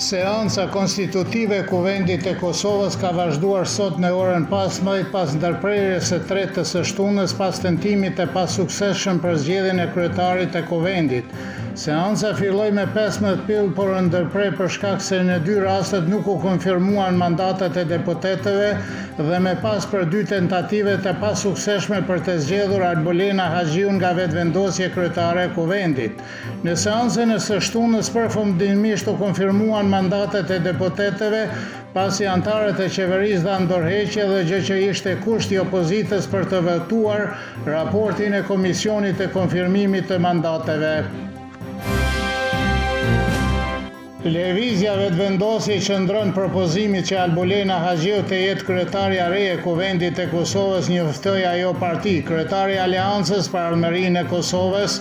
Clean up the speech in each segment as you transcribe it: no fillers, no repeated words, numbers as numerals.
Seanca konstitutive e Kuvendit e Kosovës ka vazhduar sot në orën 15 pas ndërprerjes së tretë të së shtunës pas tentimit të pasuksesshëm për zgjedhjen e kryetarit të Kuvendit. Seanca filloi me 15 pyll, por u ndërprer për shkak se në dy rastet nuk u konfirmuan mandatet e deputetëve dhe me pas për dy tentative të pasuksesshme për të zgjedhur Albolena Haxhiun nga vetëvendosja kryetare e Kuvendit. Në seancën e së shtunës përfundimisht u konfirmuan mandatet e deputetëve pasi antarët e qeverisë dhanë dorëheqje dhe gjë që ishte kusht i opozitës për të votuar raportin e Komisionit të konfirmimit të mandateve. Lëvizja vetëvendosje qëndron propozimit që Albolena Haxhiu të jetë kryetaria re e Kuvendit të Kosovës, njoftoi ajo parti. Kryetari i Aleancës për Armërinë e Kosovës,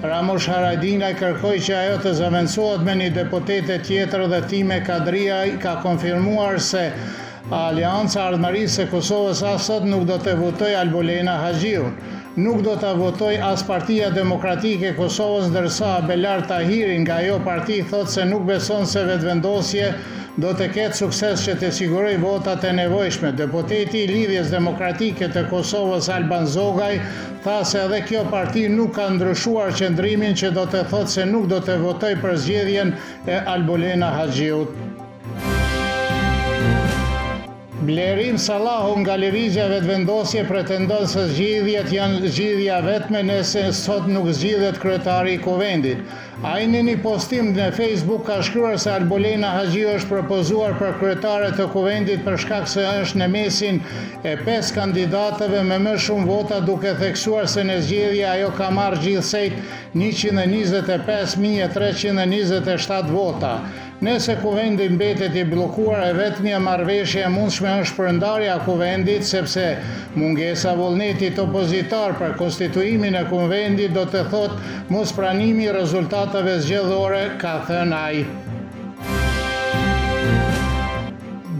Ramush Haradinaj, kërkoi që ajo të zëvendësohet me një deputete tjetër dhe Time Kadria ka konfirmuar se Aleanca Armërisë e Kosovës as sot nuk do të votojë Albolena Haxhiun. Nuk do të votoj as Partia Demokratike e Kosovës, ndërsa Belar Tahiri nga ajo parti thot se nuk beson se vetëvendosje do të ketë sukses që të sigurojë votat e nevojshme. Deputeti i Lidhjes Demokratike të Kosovës Alban Zogaj tha se edhe kjo parti nuk ka ndryshuar qëndrimin, që do të thotë se nuk do të votoj për zgjedhjen e Albolena Haxhiut. Blerim Sallahu nga lëvizja vetëvendosje pretendon se zgjedhjet janë zgjidhja vetme nëse sot nuk zgjidhet kryetari i Kuvendit. Ai në një postim në Facebook ka shkruar se Albolena Haxhiu është propozuar për kryetare të Kuvendit për shkak se është në mesin e 5 kandidatëve me më shumë vota, duke theksuar se në zgjedhje ajo ka marrë gjithsejt 125.327 vota. Nëse Kuvendi mbetet i bllokuar, e vetmja marrëveshje e mundshme është përndarja e Kuvendit, sepse mungesa vullnetit opozitar për konstituimin e Kuvendit do të thotë mospranimi i rezultateve zgjedhore, ka thënë ai.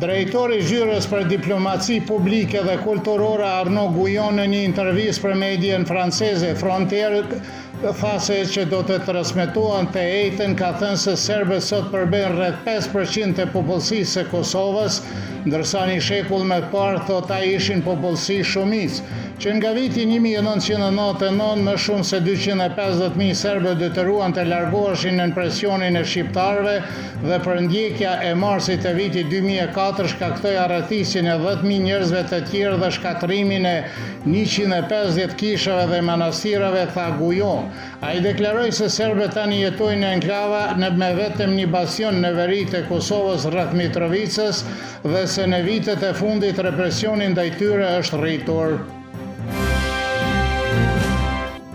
Drejtori i Zyrës për Diplomaci Publike dhe Kulturore Arnaud Guillon në një intervistë për median franceze Frontier tha se që do të transmetohen të ejtën, ka thënë se serbët sot përbën rreth 5% të popullsisë së Kosovës, ndërsa një shekull më parë thot ai ishin popullsi shumicë, që nga viti 1999 më shumë se 250.000 serbë detyruan të largoheshin në presionin e shqiptarëve dhe përndjekja e marsit të vitit 2004 shkaktoi arrethisjen e 10.000 njerëzve të tjerë dhe shkatrimin e 150 kishave dhe manastirave, tha Guillon. Ai deklaroi se serbët tani jetojnë në enklava me vetëm një bastion në veri të Kosovës rreth Mitrovicës dhe se në vitet e fundit represioni ndaj tyre është rritur.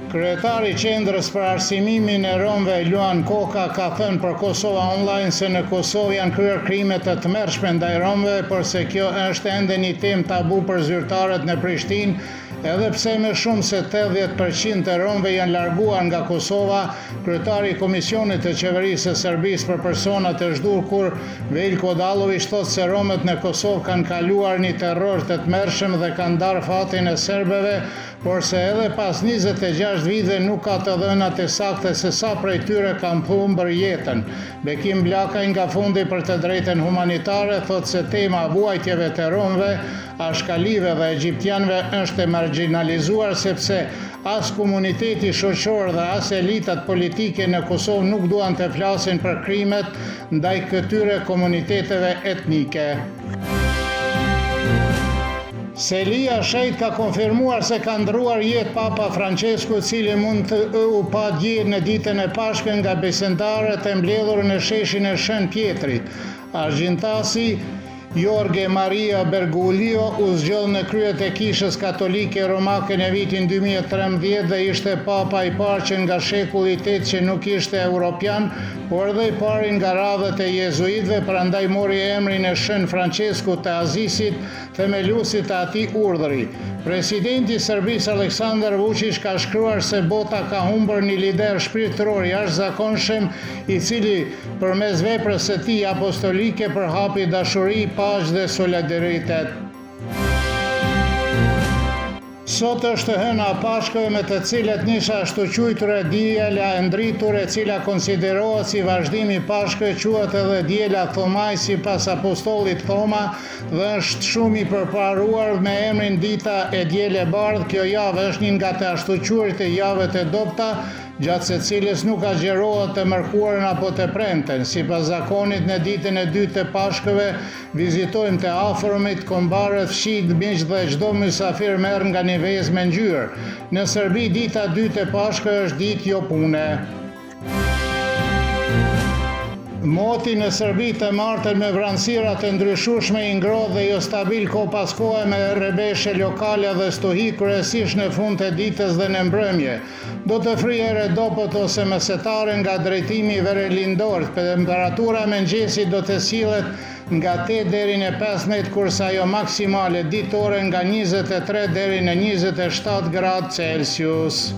Kryetari i Qendrës për Arsimimin e Romëve Luan Koka ka thënë për Kosova Online se në Kosovë janë kryer krime të tmerrshme ndaj romëve, por se kjo është ende një temë tabu për zyrtarët në Prishtinë, edhe pse më shumë se 80% të romëve janë larguar nga Kosova. Kryetari i Komisionit të Qeverisë së Serbisë për persona të zhdurkur Veljko Odalović thotë se romët në Kosovë kanë kaluar një terror të tmerrshëm dhe kanë ndarë fatin e serbëve, por se edhe pas 26 vite nuk ka të dhëna të saktë se sa prej tyre kanë humbur jetën. Bekim Blakaj nga Fundi për të Drejtën Humanitare thotë se tema e vuajtjeve të romëve, ashkalive dhe egjiptianëve është e marginalizuar, sepse as komuniteti shoqëror dhe as elitat politike në Kosovë nuk duan të flasin për krimet ndaj këtyre komuniteteve etnike. Selia Shejt ka konfirmuar se ka ndruar jetë Papa Francesku, i cili mund të u pa dje në ditën e Pashkën nga besimtarët e mbledhur në sheshin e Shën Pjetrit. Argjintasi Jorge Maria Bergoglio u zgjodh në kryet e Kishës Katolike Romake në vitin 2013 dhe ishte papa i parë që nga shekulli 8 që nuk ishte europian, por edhe i pari nga radhët e jezuitëve, prandaj mori emrin e Shën Francesku të Azisit, themeluesit të atij urdhri. Presidenti i Serbisë Aleksandar Vučić ka shkruar se bota ka humbur një lider shpirtëror jashtëzakonshëm, i cili përmes veprës së tij apostolike përhapi dashuri, paqe dhe solidaritet. Sot është hëna e Pashkëve me të cilët nisha ashtu quajtura diela e ndritur e cila konsiderohet si vazhdim i Pashkëve, quhet edhe diela Thomaj sipas apostollit Thoma dhe është shumë i përparuar me emrin dita e diele bardh. Kjo javë është një nga të ashtu quajturit e javëve të dobta, gjatë se cilës nuk agjerohet të mërkurën apo të premten. Sipas zakonit, në ditën e dytë të Pashkëve vizitojmë të afërmit, kombarët, fshijt, miq dhe çdo mysafir merr nga një vezë me ngjyrë. Në Serbi, dita e dytë e Pashkëve është ditë jo pune. Moti në Serbi të martën me vranësira të ndryshueshme i ngrohtë dhe jo stabil kohë pas kohe me rrebeshje lokale dhe stuhi kryesisht në fund të ditës dhe në mbrëmje. Do të frihej dopët ose mesetare nga drejtimi verelindor. Temperatura e mëngjesit do të sillet nga 8 deri në 15, kurse ajo maksimale ditore nga 23 deri në 27 gradë Celsius.